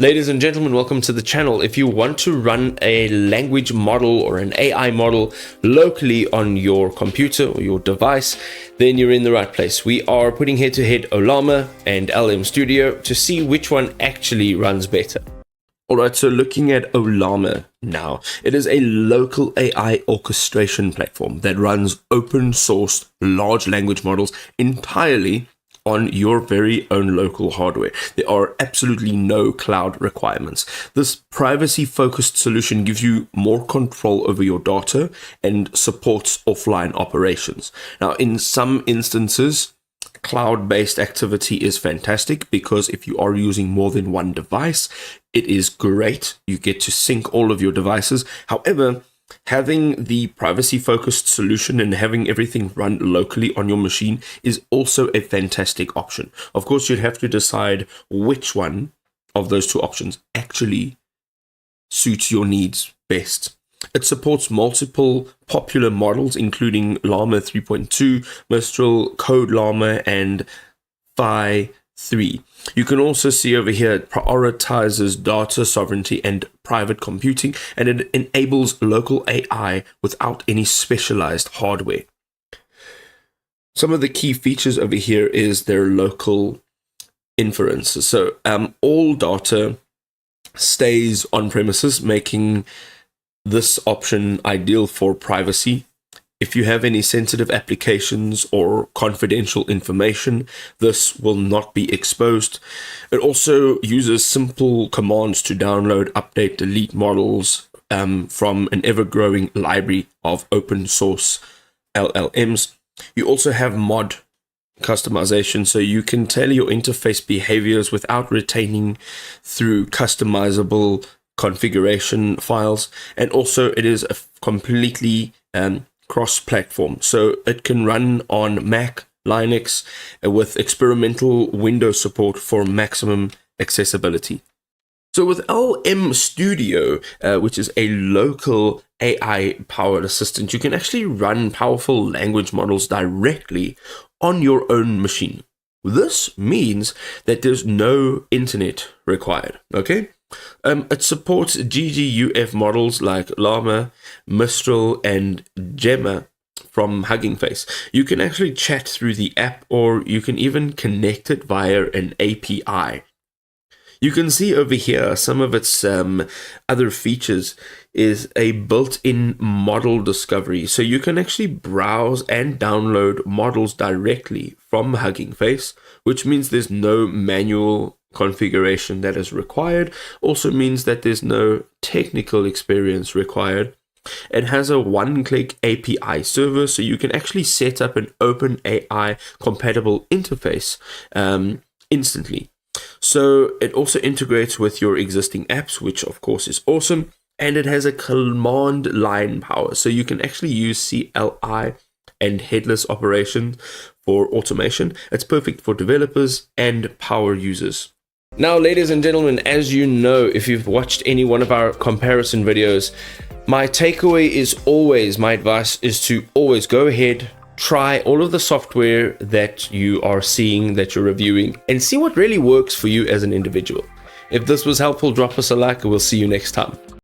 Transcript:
Ladies and gentlemen, welcome to the channel. If you want to run a language model or an AI model locally on your computer or your device, then you're in the right place. We are putting head-to-head Ollama and LM Studio to see which one actually runs better. Alright, so looking at Ollama now, it is a local AI orchestration platform that runs open source large language models entirely on your very own local hardware. There are absolutely no cloud requirements. This privacy-focused solution gives you more control over your data and supports offline operations. Now, in some instances, cloud-based activity is fantastic because if you are using more than one device, it is great. You get to sync all of your devices. However, having the privacy-focused solution and having everything run locally on your machine is also a fantastic option. Of course, you'd have to decide which one of those two options actually suits your needs best. It supports multiple popular models, including Llama 3.2, Mistral, Code Llama, and Phi 3. You can also see over here it prioritizes data sovereignty and private computing, and it enables local AI without any specialized hardware. Some of the key features over here is their local inference. So all data stays on premises, making this option ideal for privacy. If you have any sensitive applications or confidential information, this will not be exposed. It also uses simple commands to download, update, delete models from an ever-growing library of open source LLMs. You also have mod customization, so you can tailor your interface behaviors without retaining through customizable configuration files. And also it is a completely cross-platform, so it can run on Mac, Linux, with experimental Windows support for maximum accessibility. So with LM Studio, which is a local AI-powered assistant, you can actually run powerful language models directly on your own machine. This means that there's no internet required, okay? It supports GGUF models like Llama, Mistral, and Gemma from Hugging Face. You can actually chat through the app, or you can even connect it via an API. You can see over here some of its other features is a built-in model discovery. So you can actually browse and download models directly from Hugging Face, which means there's no manual configuration that is required. Also means that there's no technical experience required. It has a one-click API server, so you can actually set up an OpenAI compatible interface instantly. So it also integrates with your existing apps, which of course is awesome. And it has a command line power, so you can actually use CLI and headless operations for automation. It's perfect for developers and power users. Now, ladies and gentlemen, as you know, if you've watched any one of our comparison videos, my takeaway is always, my advice is to always go ahead, try all of the software that you are seeing, that you're reviewing, and see what really works for you as an individual. If this was helpful, drop us a like, and we'll see you next time.